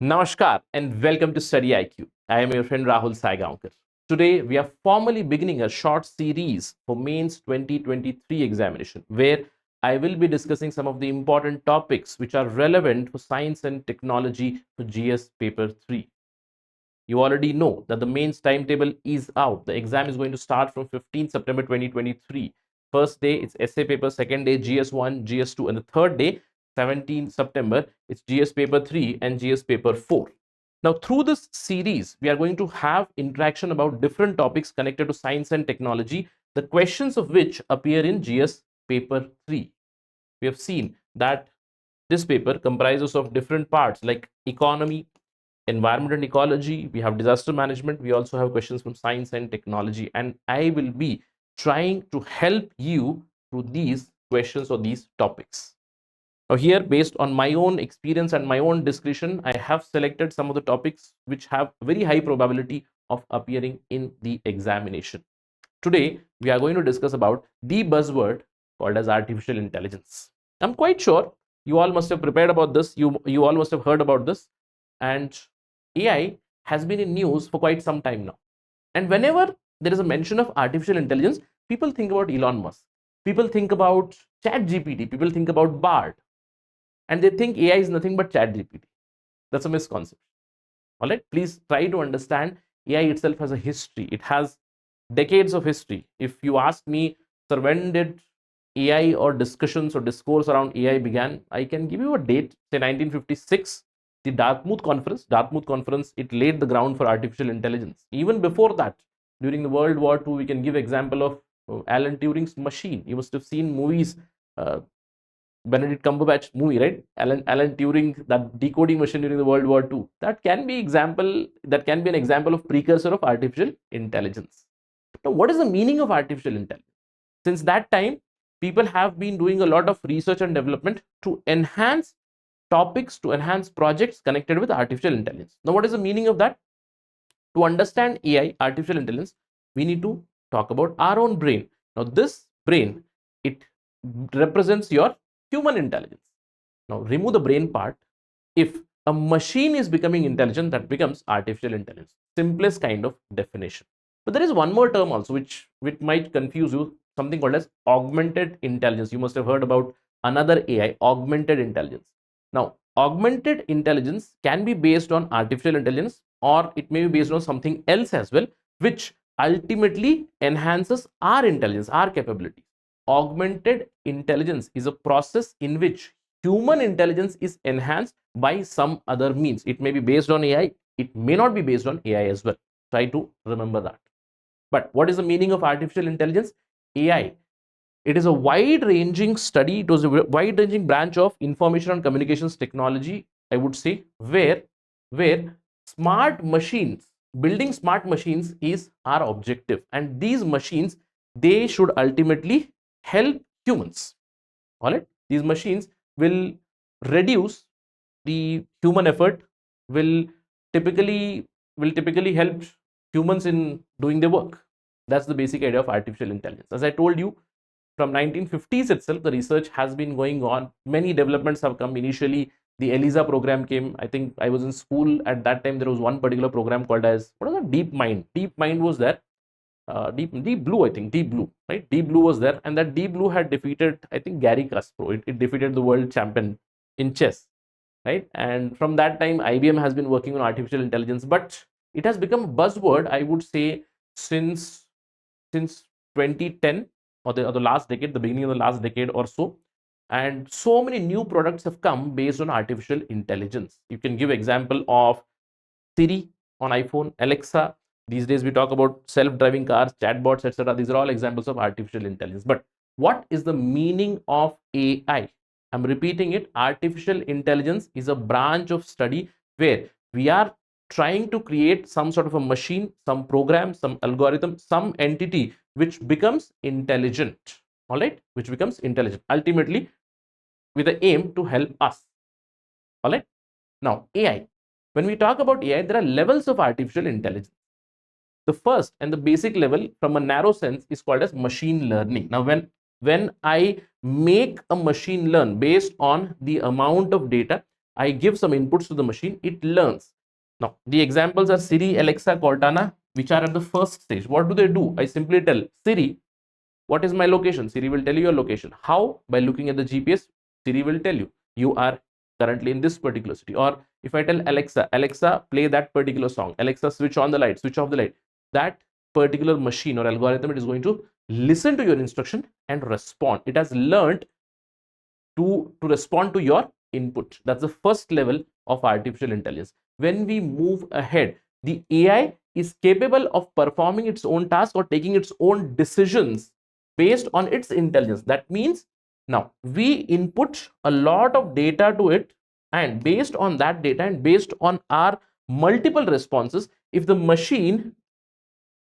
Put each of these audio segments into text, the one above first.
Namaskar and welcome to Study IQ. I am your friend Rahul Saigaonkar. Today we are formally beginning a short series for Mains 2023 examination where I will be discussing some of the important topics which are relevant for science and technology for GS paper 3. You already know that the mains timetable is out. The exam is going to start from 15th September 2023. First day it's essay paper, second day GS1, GS2, and the third day 17th September it's GS paper 3 and GS paper 4. Now through this series we are going to have interaction about different topics connected to science and technology, the questions of which appear in GS paper 3. We have seen that this paper comprises of different parts like economy, environment and ecology, we have disaster management, we also have questions from science and technology, and I will be trying to help you through these questions or these topics. Now here, based on my own experience and my own discretion, I have selected some of the topics which have very high probability of appearing in the examination. Today we are going to discuss about the buzzword called as artificial intelligence. I'm quite sure you all must have prepared about this, you all must have heard about this, and AI has been in news for quite some time now. And whenever there is a mention of artificial intelligence, people think about Elon Musk, people think about ChatGPT, people think about Bard, and they think AI is nothing but ChatGPT. That's a misconception. All right, please try to understand AI itself has a history. It has decades of history. If you ask me, sir, when did AI or discussions or discourse around AI began, I can give you a date, say 1956, the Dartmouth Conference, it laid the ground for artificial intelligence. Even before that, during the World War II, we can give example of Alan Turing's machine. You must have seen movies, Benedict Cumberbatch movie, right? Alan Turing, that decoding machine during the World War II. That can be an example of precursor of artificial intelligence. Now, what is the meaning of artificial intelligence? Since that time, people have been doing a lot of research and development to enhance topics, to enhance projects connected with artificial intelligence. Now, what is the meaning of that? To understand AI, artificial intelligence, we need to talk about our own brain. Now, this brain, it represents your human intelligence. Now, remove the brain part. If a machine is becoming intelligent, that becomes artificial intelligence. Simplest kind of definition. But there is one more term also which might confuse you, something called as augmented intelligence. You must have heard about another AI, augmented intelligence. Now, augmented intelligence can be based on artificial intelligence, or it may be based on something else as well, which ultimately enhances our intelligence, our capabilities. Augmented intelligence is a process in which human intelligence is enhanced by some other means. It may be based on AI, it may not be based on AI as well. Try to remember that. But what is the meaning of artificial intelligence? AI, it is a wide-ranging study, it was a wide-ranging branch of information and communications technology, I would say, where smart machines, building smart machines is our objective, and these machines, they should ultimately help humans. All right, these machines will reduce the human effort, will typically help humans in doing their work. That's the basic idea of artificial intelligence. As I told you, from 1950s itself, the research has been going on. Many developments have come. Initially, the ELIZA program came. I think I was in school at that time. There was one particular program called as, what was it? DeepMind. DeepMind was there. Deep Blue, I think. Deep Blue, right? Deep Blue was there, and that Deep Blue had defeated, I think, Gary Kasparov. It defeated the world champion in chess, right? And from that time, IBM has been working on artificial intelligence, but it has become a buzzword, I would say, since 2010 or the last decade, the beginning of the last decade or so. And so many new products have come based on artificial intelligence. You can give example of Siri on iPhone, Alexa. These days we talk about self-driving cars, chatbots, etc. These are all examples of artificial intelligence. But what is the meaning of AI? I'm repeating it. Artificial intelligence is a branch of study where we are trying to create some sort of a machine, some program, some algorithm, some entity which becomes intelligent. All right, which becomes intelligent ultimately with the aim to help us. All right. Now, AI. When we talk about AI, there are levels of artificial intelligence. The first and the basic level, from a narrow sense, is called as machine learning. Now, when I make a machine learn based on the amount of data I give some inputs to the machine, it learns. Now, the examples are Siri, Alexa, Cortana, which are at the first stage. What do? I simply tell Siri, what is my location? Siri will tell you your location. How? By looking at the GPS, Siri will tell you, you are currently in this particular city. Or if I tell Alexa, Alexa, play that particular song. Alexa, switch on the light, switch off the light. That particular machine or algorithm, it is going to listen to your instruction and respond. It has learned to respond to your input. That's the first level of artificial intelligence. When we move ahead, the AI is capable of performing its own task or taking its own decisions based on its intelligence. That means now we input a lot of data to it, and based on that data and based on our multiple responses, if the machine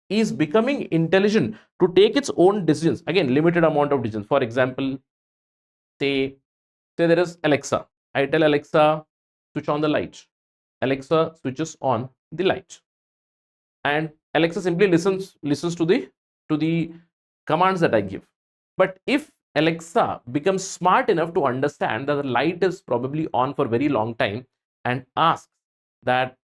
is becoming intelligent to take its own decisions, again, limited amount of decisions. For example, say there is Alexa. I tell Alexa, switch on the light. Alexa switches on the light, and Alexa simply listens to the commands that I give. But if Alexa becomes smart enough to understand that the light is probably on for a very long time and asks that,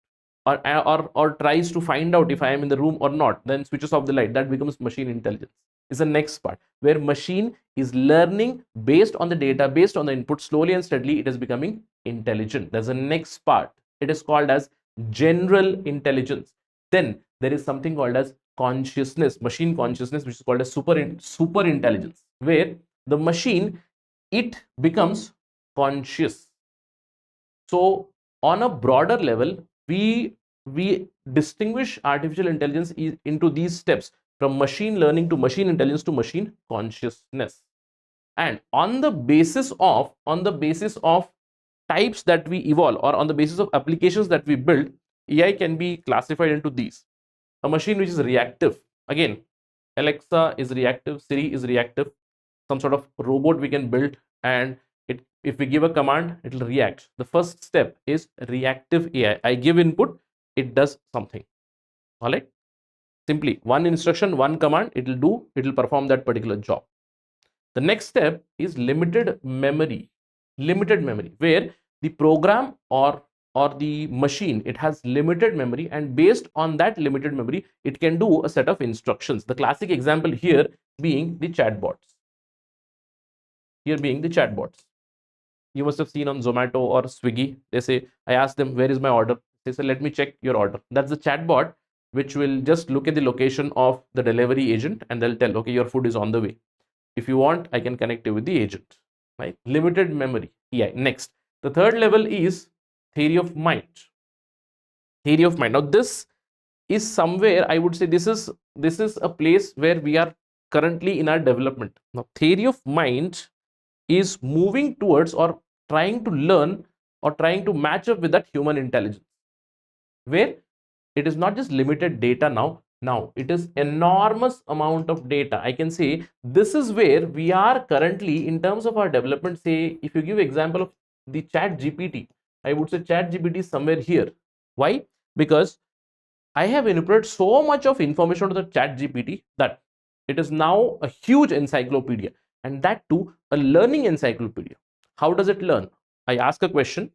or tries to find out if I am in the room or not, then switches off the light. That becomes machine intelligence. Is the next part, where machine is learning based on the data, based on the input. Slowly and steadily it is becoming intelligent. There's a next part. It is called as general intelligence. Then there is something called as consciousness, machine consciousness, which is called as super intelligence, where the machine, it becomes conscious. So on a broader level, we distinguish artificial intelligence into these steps, from machine learning to machine intelligence to machine consciousness. And on the basis of types that we evolve, or on the basis of applications that we build, AI can be classified into these. A machine which is reactive, again, Alexa is reactive, Siri is reactive, some sort of robot we can build, and if we give a command, it will react. The first step is reactive AI. I give input, it does something. All right, simply one instruction, one command, it will perform that particular job. The next step is limited memory, where the program or the machine, it has limited memory, and based on that limited memory, it can do a set of instructions. The classic example here being the chatbots. You must have seen on Zomato or Swiggy, they say, I ask them, where is my order? They say, let me check your order. That's the chatbot, which will just look at the location of the delivery agent, and they'll tell, okay, your food is on the way. If you want, I can connect you with the agent. Right? Limited memory. Yeah. Next, the third level is theory of mind. Now, this is somewhere, I would say, this is a place where we are currently in our development. Now, theory of mind is moving towards, or trying to learn, or trying to match up with that human intelligence, where it is not just limited data now it is enormous amount of data. I can say this is where we are currently in terms of our development. Say, if you give example of the chat GPT, I would say chat GPT is somewhere here. Why? Because I have inputted so much of information to the chat GPT that it is now a huge encyclopedia, and that too a learning encyclopedia. How does it learn? I ask a question,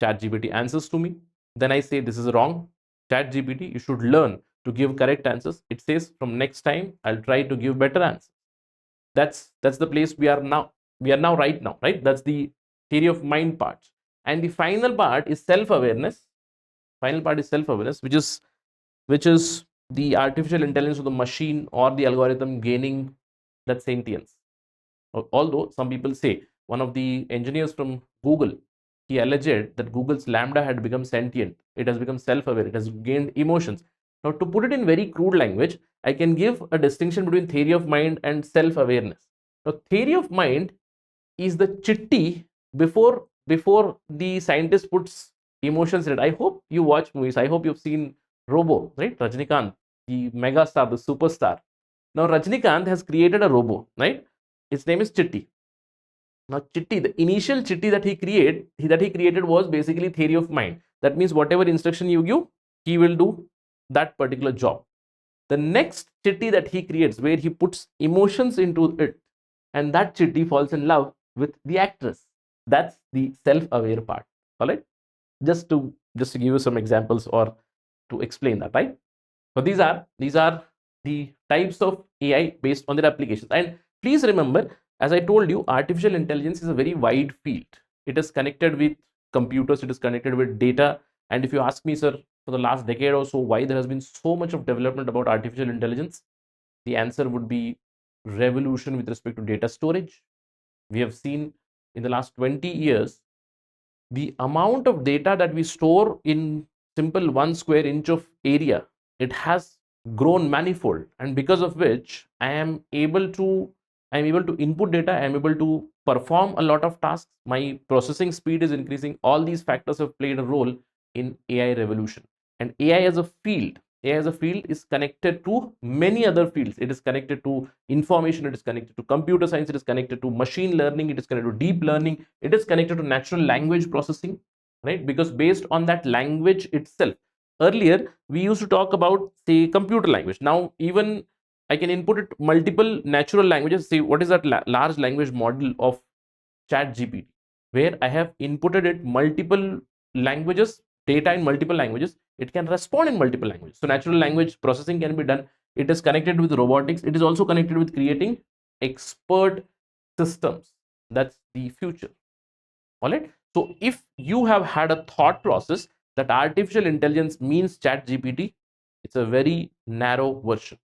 ChatGPT answers to me. Then I say, this is wrong. ChatGPT, you should learn to give correct answers. It says, from next time, I'll try to give better answers. That's the place we are now. Right now, right? That's the theory of mind part. And the final part is self-awareness. Which is the artificial intelligence of the machine or the algorithm gaining that sentience. Although some people say, one of the engineers from Google, he alleged that Google's Lambda had become sentient. It has become self-aware. It has gained emotions. Now, to put it in very crude language, I can give a distinction between theory of mind and self-awareness. Now, theory of mind is the chitti before the scientist puts emotions in it. I hope you watch movies. I hope you've seen Robo, right? Rajnikant, the mega star, the superstar. Now, Rajnikant has created a robo, right? Its name is Chitti. Now, Chitti, the initial Chitti that he created was basically theory of mind. That means whatever instruction you give, he will do that particular job. The next Chitti that he creates, where he puts emotions into it, and that Chitti falls in love with the actress. That's the self-aware part. All right, just to give you some examples or to explain that, right? So these are the types of AI based on their applications. And please remember, as I told you, artificial intelligence is a very wide field. It is connected with computers, it is connected with data. And if you ask me, sir, for the last decade or so, why there has been so much of development about artificial intelligence, the answer would be revolution with respect to data storage. We have seen in the last 20 years the amount of data that we store in simple 1 square inch of area, it has grown manifold, and because of which I am able to input data, I am able to perform a lot of tasks, my processing speed is increasing. All these factors have played a role in AI revolution. And AI as a field is connected to many other fields. It is connected to information, it is connected to computer science, it is connected to machine learning, it is connected to deep learning, it is connected to natural language processing, right? Because based on that language itself, earlier we used to talk about, say, computer language. Now even I can input it multiple natural languages. Say, what is that large language model of chat gpt, where I have inputted it multiple languages, data in multiple languages, it can respond in multiple languages. So natural language processing can be done. It is connected with robotics, it is also connected with creating expert systems. That's the future. All right, so if you have had a thought process that artificial intelligence means chat gpt, it's a very narrow version.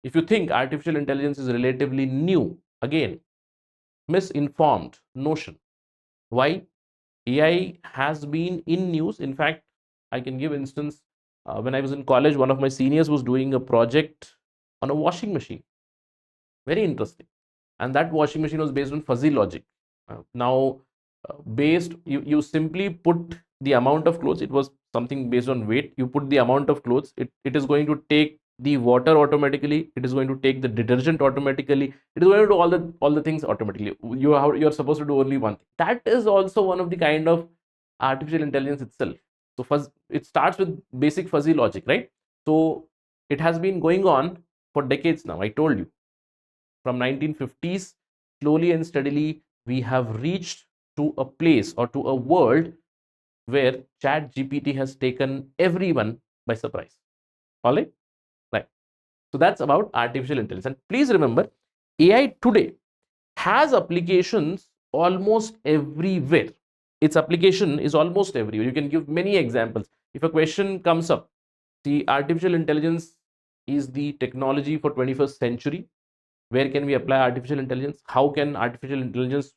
If you think artificial intelligence is relatively new, again, misinformed notion. Why? AI has been in news. In fact, I can give instance, when I was in college, one of my seniors was doing a project on a washing machine. Very interesting. And that washing machine was based on fuzzy logic. Now, based, you simply put the amount of clothes, it was something based on weight. You put the amount of clothes, it is going to take the water automatically, it is going to take the detergent automatically, it is going to do all the things automatically. You're supposed to do only one thing. That is also one of the kind of artificial intelligence itself. So it starts with basic fuzzy logic, right? So it has been going on for decades now. I told you, from 1950s, slowly and steadily we have reached to a place or to a world where chat gpt has taken everyone by surprise. All right, right. So that's about artificial intelligence. And please remember, AI today has applications almost everywhere. Its application is almost everywhere. You can give many examples. If a question comes up, the artificial intelligence is the technology for 21st century. Where can we apply artificial intelligence? How can artificial intelligence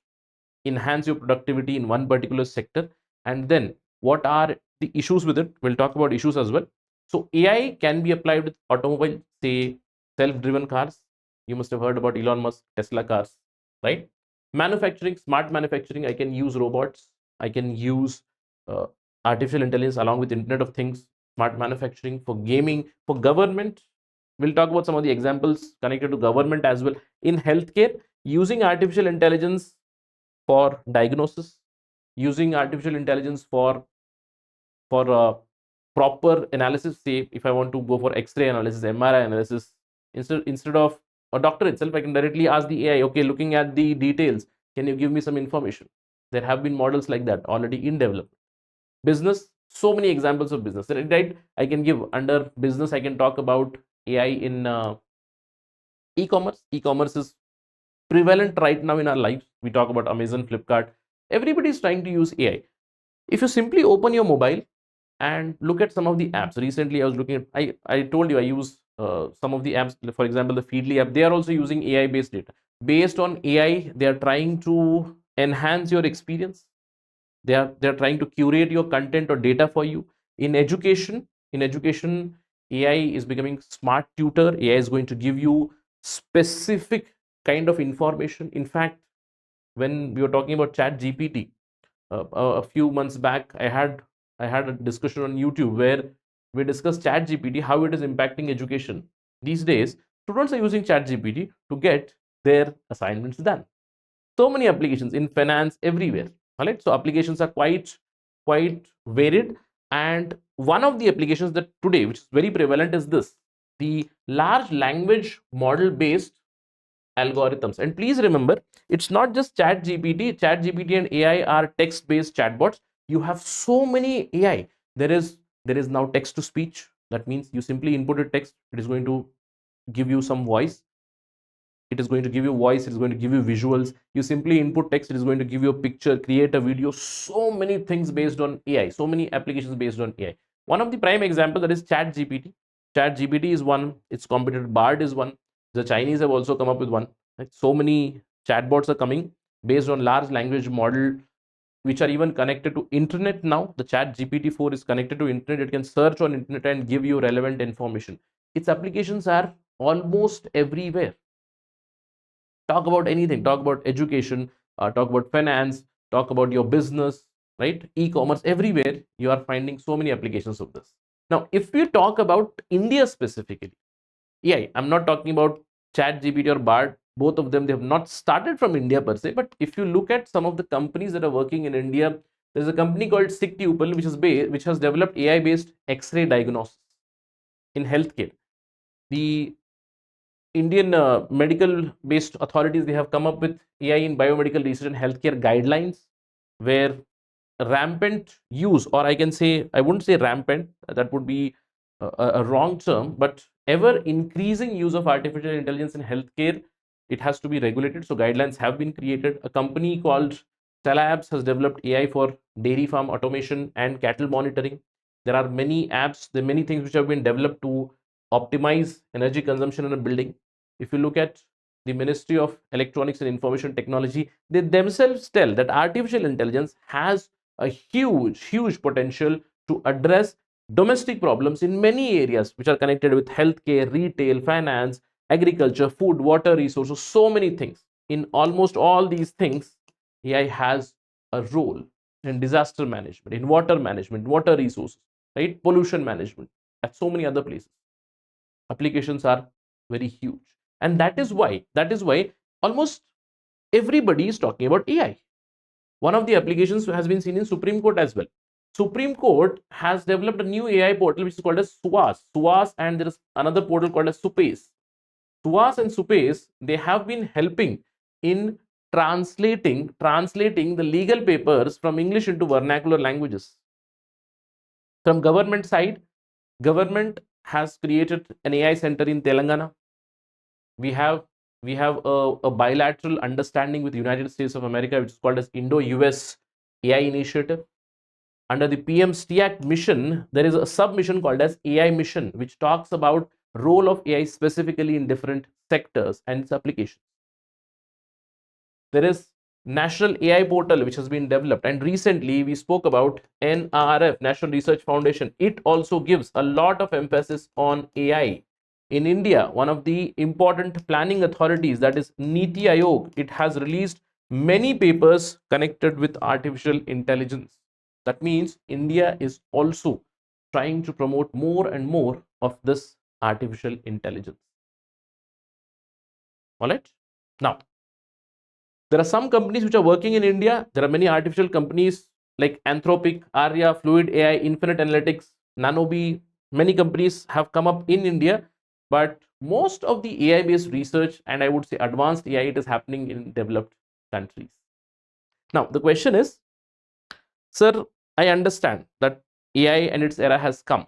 enhance your productivity in one particular sector? And then what are the issues with it? We'll talk about issues as well. So AI can be applied with automobile, say self-driven cars. You must have heard about Elon Musk Tesla cars, right? Manufacturing, smart manufacturing, I can use robots, I can use uh, artificial intelligence along with Internet of Things. Smart manufacturing, for gaming, for government, we'll talk about some of the examples connected to government as well. In healthcare, using artificial intelligence for diagnosis, using artificial intelligence for proper analysis. Say if I want to go for x-ray analysis, MRI analysis, instead of a doctor itself, I can directly ask the AI, okay, looking at the details, can you give me some information? There have been models like that already in development. Business, so many examples of business, right? I can give under business, I can talk about AI in e-commerce. E-commerce is prevalent right now in our lives. We talk about Amazon, Flipkart. Everybody is trying to use AI. If you simply open your mobile and look at some of the apps, recently I was looking at, I told you I use some of the apps. For example, the Feedly app, they are also using AI based data. Based on AI, they are trying to enhance your experience. They're trying to curate your content or data for you. In education, AI is becoming smart tutor. AI is going to give you specific kind of information. In fact, when we were talking about chat gpt, a few months back, I had a discussion on YouTube where we discussed chat gpt, how it is impacting education. These days students are using chat gpt to get their assignments done. So many applications in finance, everywhere. All right, so applications are quite varied. And one of the applications that today, which is very prevalent, is this: the large language model based algorithms. And please remember, it's not just chat gpt. Chat gpt and AI are text based chatbots, You have so many AI. There is now text to speech. That means you simply input a text, it is going to give you some voice. It is going to give you voice, it is going to give you visuals. You simply input text, it is going to give you a picture, create a video. So many things based on AI, so many applications based on AI. One of the prime example, that is chat gpt. Chat gpt is one, its competitor Bard is one. The Chinese have also come up with one, right? So many chatbots are coming based on large language model, which are even connected to internet now. The chat GPT-4 is connected to internet. It can search on internet and give you relevant information. Its applications are almost everywhere. Talk about anything, talk about education, talk about finance, talk about your business, right? E-commerce, everywhere you are finding so many applications of this. Now, if we talk about India specifically, yeah, I'm not talking about chat gpt or Bard. Both of them, they have not started from India per se, but if you look at some of the companies that are working in India, there's a company called SigTuple, which has developed AI based X-ray diagnosis in healthcare. The Indian medical based authorities, they have come up with AI in biomedical research and healthcare guidelines, where rampant use, or I can say, I wouldn't say rampant, that would be a wrong term, but ever increasing use of artificial intelligence in healthcare, it has to be regulated. So guidelines have been created. A company called Telabs has developed AI for dairy farm automation and cattle monitoring. There are many apps, there are many things which have been developed to optimize energy consumption in a building. If you look at the Ministry of Electronics and Information Technology, they themselves tell that artificial intelligence has a huge potential to address domestic problems in many areas which are connected with healthcare, retail, finance, agriculture, food, water resources, so many things. In almost all these things, AI has a role in disaster management, in water management, water resources, right? Pollution management, at so many other places. Applications are very huge. And that is why almost everybody is talking about AI. One of the applications has been seen in Supreme Court as well. Supreme Court has developed a new AI portal which is called as SUAS, and there is another portal called as SUPACE. SUAS and SUPACE, they have been helping in translating the legal papers from English into vernacular languages. From government side, government has created an AI center in Telangana. We have a bilateral understanding with the United States of America, which is called as Indo-US AI initiative. Under the PM STIAC mission, there is a sub-mission called as AI mission, which talks about role of AI specifically in different sectors and its applications. There is National AI portal which has been developed, and recently we spoke about NRF, National Research Foundation. It also gives a lot of emphasis on AI. In India, one of the important planning authorities, that is Niti Aayog, it has released many papers connected with artificial intelligence. That means India is also trying to promote more and more of this artificial intelligence. All right. Now, there are some companies which are working in India. There are many artificial companies like Anthropic, Arya, Fluid AI, Infinite Analytics, Nanobi. Many companies have come up in India, but most of the AI based research, and I would say advanced AI, it is happening in developed countries. Now, the question is, sir, I understand that AI and its era has come.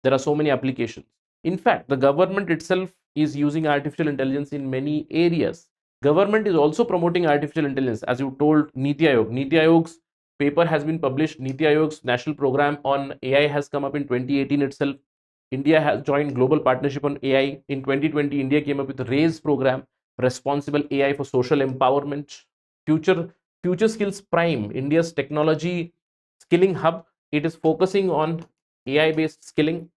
There are so many applications. In fact, the government itself is using artificial intelligence in many areas. Government is also promoting artificial intelligence, as you told Niti Aayog. Niti Aayog's paper has been published. Niti Aayog's national program on AI has come up in 2018 itself. India has joined global partnership on AI. In 2020, India came up with the RAISE program, Responsible AI for Social Empowerment. Future Skills Prime, India's technology skilling hub, it is focusing on AI based skilling.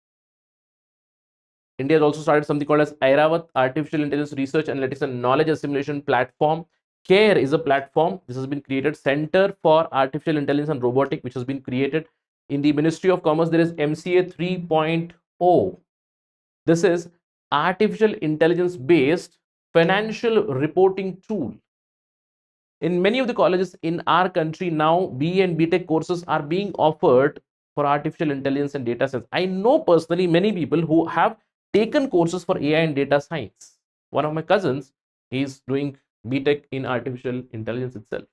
India has also started something called as Airavat, Artificial Intelligence Research Analytics and Knowledge Assimilation Platform. CARE is a platform. This has been created. Center for Artificial Intelligence and Robotic, which has been created. In the Ministry of Commerce, there is MCA 3.0. This is artificial intelligence based financial reporting tool. In many of the colleges in our country now, BE and BTech courses are being offered for artificial intelligence and data science. I know personally many people who have taken courses for AI and data science. One of my cousins, he's doing BTech in artificial intelligence itself.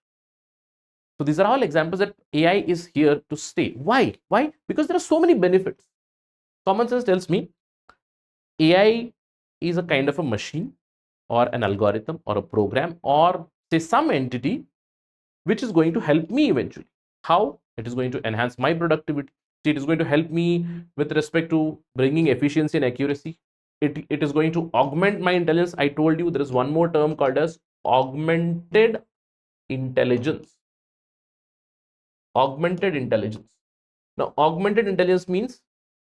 So these are all examples that AI is here to stay. Why? Why? Because there are so many benefits. Common sense tells me AI is a kind of a machine or an algorithm or a program or say some entity which is going to help me eventually. How? It is going to enhance my productivity. It is going to help me with respect to bringing efficiency and accuracy. It is going to augment my intelligence. I told you there is one more term called as augmented intelligence. Augmented intelligence. Now, augmented intelligence means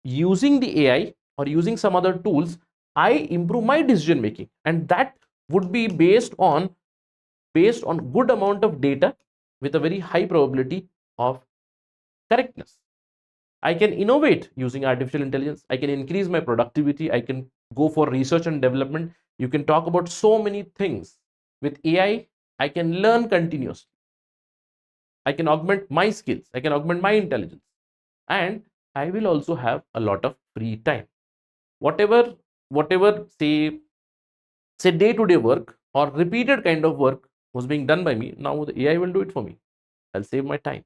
using the AI or using some other tools, I improve my decision making, and that would be based on good amount of data with a very high probability of correctness. I can innovate using artificial intelligence. I can increase my productivity. I can go for research and development. You can talk about so many things. With AI, I can learn continuously. I can augment my skills. I can augment my intelligence. And I will also have a lot of free time. Whatever say day-to-day work or repeated kind of work was being done by me, now the AI will do it for me. I'll save my time,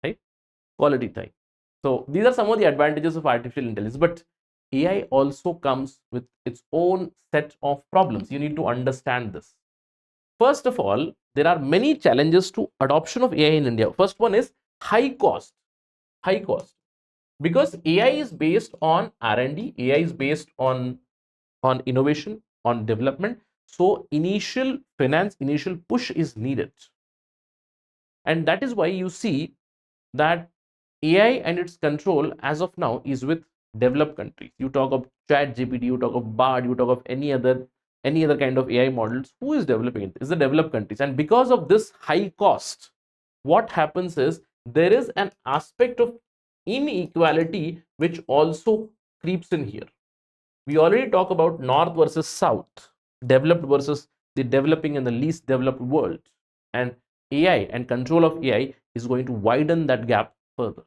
right? Quality time. So these are some of the advantages of artificial intelligence, but AI also comes with its own set of problems. You need to understand this. First of all, there are many challenges to adoption of AI in India. First one is high cost. High cost. Because AI is based on R&D, AI is based on innovation, on development. So initial finance, initial push is needed. And that is why you see that AI and its control as of now is with developed countries. You talk of ChatGPT, you talk of Bard, you talk of any other kind of AI models. Who is developing it? Is the developed countries. And because of this high cost, what happens is there is an aspect of inequality which also creeps in here. We already talk about North versus South, developed versus the developing and the least developed world. And AI and control of AI is going to widen that gap further.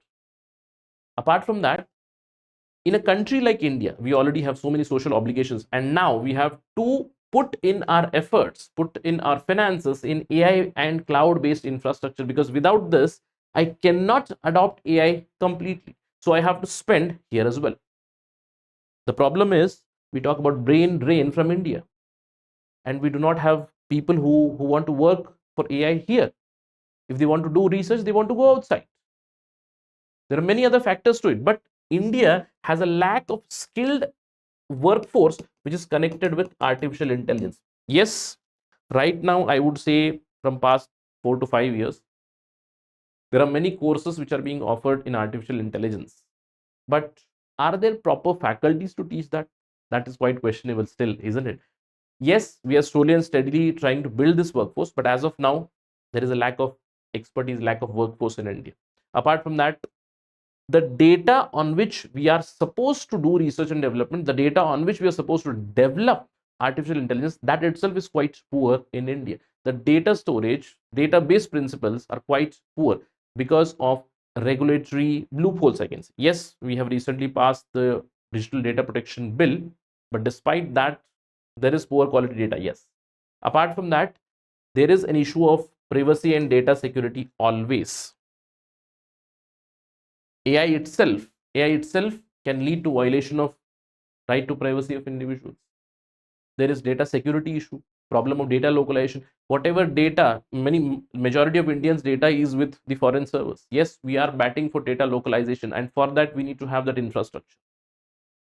Apart from that, in a country like India, we already have so many social obligations, and now we have to put in our efforts, put in our finances in AI and cloud-based infrastructure, because without this, I cannot adopt AI completely. So I have to spend here as well. The problem is we talk about brain drain from India, and we do not have people who want to work for AI here. If they want to do research, they want to go outside. There are many other factors to it, but India has a lack of skilled workforce which is connected with artificial intelligence. Yes, right now I would say from past 4 to 5 years, there are many courses which are being offered in artificial intelligence. But are there proper faculties to teach that? That is quite questionable still, isn't it? Yes, we are slowly and steadily trying to build this workforce, but as of now, there is a lack of expertise, lack of workforce in India. Apart from that, the data on which we are supposed to do research and development, the data on which we are supposed to develop artificial intelligence, that itself is quite poor in India. The data storage, database principles are quite poor because of regulatory loopholes, I can say. Yes, we have recently passed the Digital Data Protection Bill, but despite that, there is poor quality data, yes. Apart from that, there is an issue of privacy and data security always. AI itself can lead to violation of right to privacy of individuals. There is data security issue, problem of data localization. Whatever data, majority of Indians' data is with the foreign servers. Yes, we are batting for data localization, and for that we need to have that infrastructure.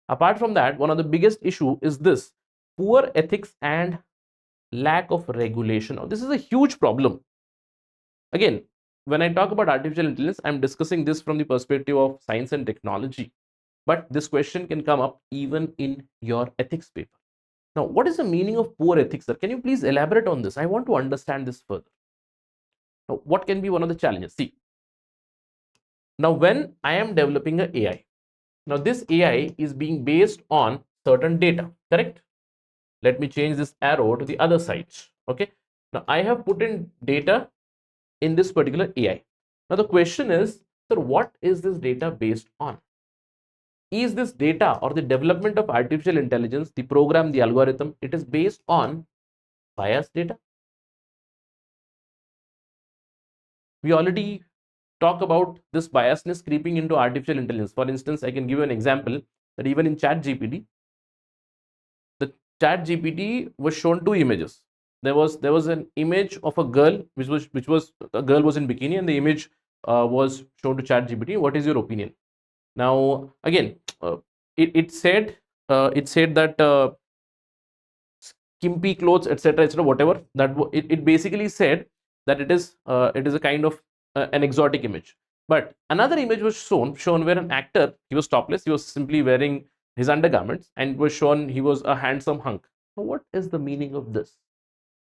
Apart from that, one of the biggest issue is this poor ethics and lack of regulation. Now, this is a huge problem. Again, when I talk about artificial intelligence, I'm discussing this from the perspective of science and technology. But this question can come up even in your ethics paper. Now, what is the meaning of poor ethics, sir? Can you please elaborate on this? I want to understand this further. Now, what can be one of the challenges? See, now when I am developing an AI, now this AI is being based on certain data, correct? Let me change this arrow to the other side. Okay. Now I have put in data in this particular AI. Now the question is, sir, what is this data based on? Is this data or the development of artificial intelligence, the program, the algorithm, it is based on biased data? We already talk about this biasness creeping into artificial intelligence. For instance, I can give you an example that even in ChatGPT, the ChatGPT was shown two images. There was an image of a girl, which was a girl was in bikini, and the image was shown to ChatGPT. What is your opinion? Now, again, it said that skimpy clothes, etc., etc., whatever. It basically said that it is a kind of an exotic image. But another image was shown where an actor, he was topless, he was simply wearing his undergarments, and it was shown he was a handsome hunk. So what is the meaning of this?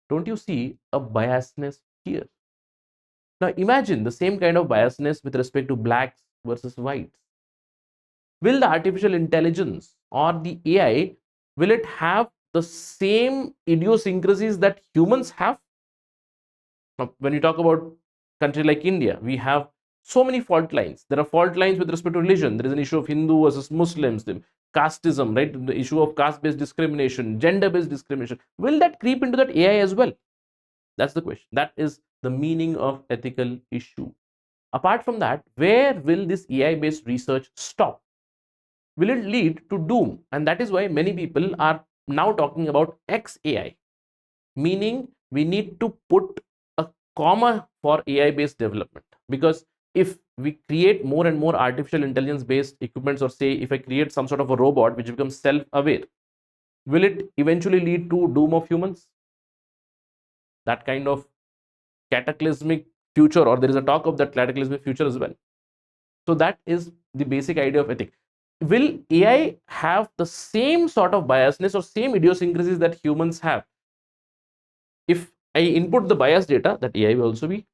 Don't you see a biasness here? Now imagine the same kind of biasness with respect to blacks versus whites. Will the artificial intelligence or the AI, will it have the same idiosyncrasies that humans have? Now, when you talk about country like India, we have so many fault lines. There are fault lines with respect to religion. There is an issue of Hindu versus Muslims, the casteism, right? The issue of caste-based discrimination, gender-based discrimination. Will that creep into that AI as well? That's the question. That is the meaning of ethical issue. Apart from that, where will this AI-based research stop? Will it lead to doom? And that is why many people are now talking about XAI, meaning we need to put a comma for AI based development. Because if we create more and more artificial intelligence based equipments, or say if I create some sort of a robot which becomes self aware, will it eventually lead to doom of humans? That kind of cataclysmic future, or there is a talk of that cataclysmic future as well. So that is the basic idea of ethics. Will AI have the same sort of biasness or same idiosyncrasies that humans have? If I input the biased data, that AI will also be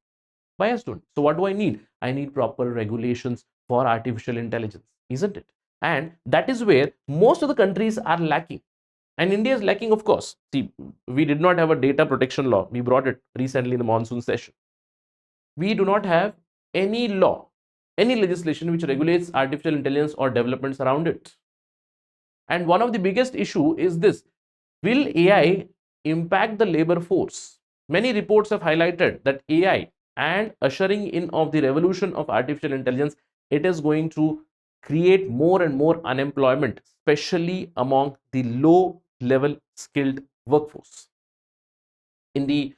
biased on. So what do I need? I need proper regulations for artificial intelligence, isn't it? And that is where most of the countries are lacking. And India is lacking, of course. See, we did not have a data protection law. We brought it recently in the monsoon session. We do not have any law, any legislation which regulates artificial intelligence or developments around it. And one of the biggest issue is this: will AI impact the labor force? Many reports have highlighted that AI and ushering in of the revolution of artificial intelligence, it is going to create more and more unemployment, especially among the low level skilled workforce in the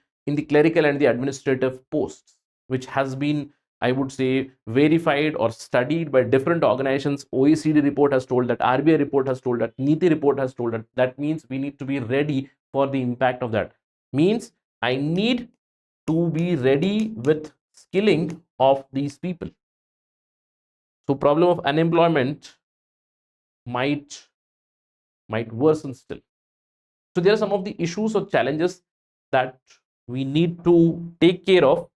clerical and the administrative posts, which has been, I would say, verified or studied by different organizations. OECD report has told that, RBI report has told that, NITI report has told that. That means we need to be ready for the impact of that. Means I need to be ready with skilling of these people. So problem of unemployment might worsen still. So there are some of the issues or challenges that we need to take care of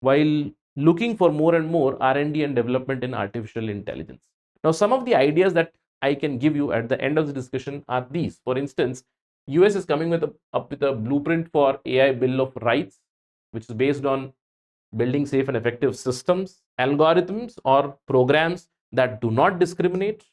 while looking for more and more R&D and development in artificial intelligence. Now, some of the ideas that I can give you at the end of the discussion are these. For instance, US is coming up with a blueprint for AI Bill of Rights, which is based on building safe and effective systems, algorithms, or programs that do not discriminate,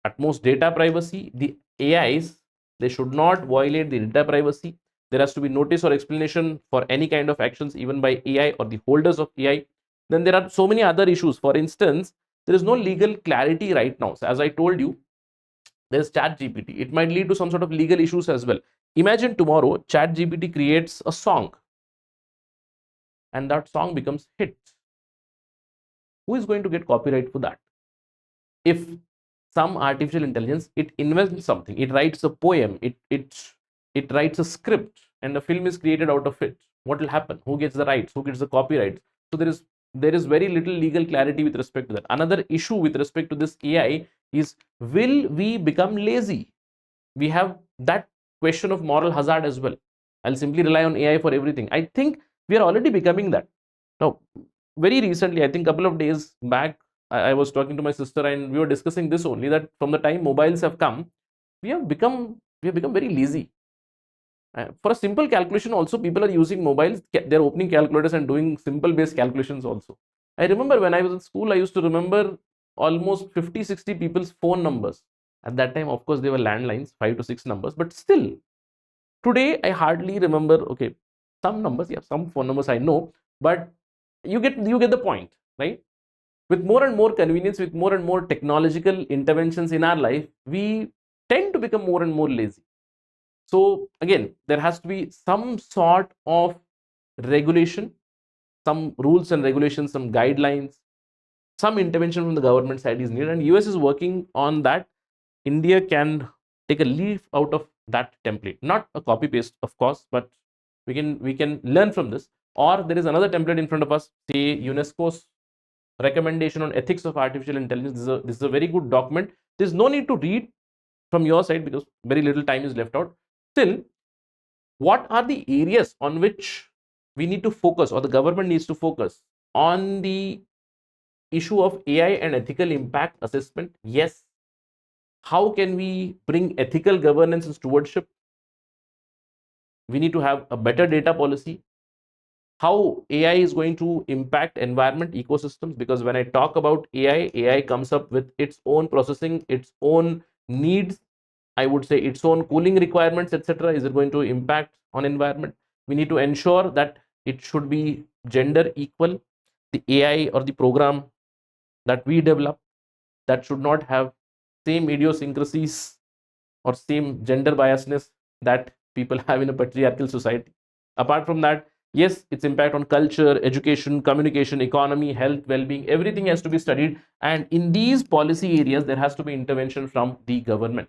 utmost data privacy. The AIs, they should not violate the data privacy. There has to be notice or explanation for any kind of actions, even by AI or the holders of AI. Then there are so many other issues. For instance, there is no legal clarity right now. So as I told you, there's ChatGPT. It might lead to some sort of legal issues as well. Imagine tomorrow ChatGPT creates a song and that song becomes hit. Who is going to get copyright for that? If some artificial intelligence, it invents something, it writes a poem, it writes a script, and a film is created out of it, what will happen? Who gets the rights? Who gets the copyright? So there is very little legal clarity with respect to that. Another issue with respect to this AI is, will we become lazy? We have that question of moral hazard as well. I'll simply rely on AI for everything. I think we are already becoming that. Now, very recently, I think a couple of days back, I was talking to my sister and we were discussing this only, that from the time mobiles have come, we have become very lazy. For a simple calculation also, people are using mobiles. They're opening calculators and doing simple based calculations also. I remember when I was in school, I used to remember almost 50-60 people's phone numbers. At that time, of course, they were landlines, 5 to 6 numbers, but still, today I hardly remember, okay, some numbers, yeah, some phone numbers I know, but you get the point, right? With more and more convenience, with more and more technological interventions in our life, we tend to become more and more lazy. So again, there has to be some sort of regulation, some rules and regulations, some guidelines, some intervention from the government side is needed, and US is working on that. India can take a leaf out of that template, not a copy paste, of course, but we can learn from this. Or there is another template in front of us, say UNESCO's recommendation on ethics of artificial intelligence. This is a very good document. There's no need to read from your side because very little time is left out. Still, what are the areas on which we need to focus, or the government needs to focus on the issue of AI and ethical impact assessment? Yes. How can we bring ethical governance and stewardship? We need to have a better data policy. How AI is going to impact environment ecosystems, because when I talk about AI comes up with its own processing, its own needs, I would say its own cooling requirements, etc. Is it going to impact on environment? We need to ensure that it should be gender equal. The AI or the program that we develop, that should not have same idiosyncrasies or same gender biasness that people have in a patriarchal society. Apart from that, yes, its impact on culture, education, communication, economy, health, well-being, everything has to be studied. And in these policy areas, there has to be intervention from the government.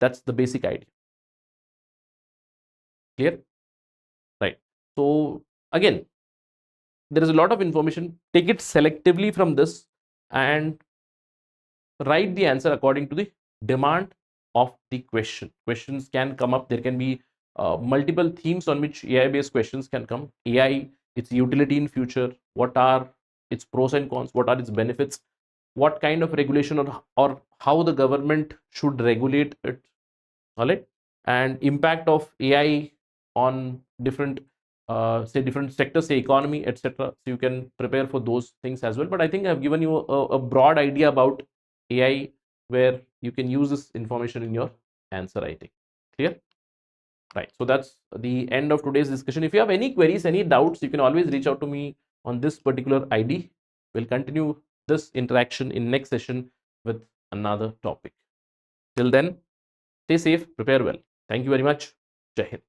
That's the basic idea. Clear? Right. So again, there is a lot of information. Take it selectively from this and write the answer according to the demand of the question. Questions can come up. There can be multiple themes on which AI based questions can come. AI, its utility in future, what are its pros and cons, what are its benefits, what kind of regulation or how the government should regulate it, all right, and impact of AI on different say different sectors, say economy, etc. So you can prepare for those things as well. But I think I've given you a broad idea about AI where you can use this information in your answer writing. Clear? Right. So that's the end of today's discussion. If you have any queries, any doubts, you can always reach out to me on this particular ID. We'll continue this interaction in next session with another topic. Till then, stay safe, prepare well. Thank you very much. Jai Hind.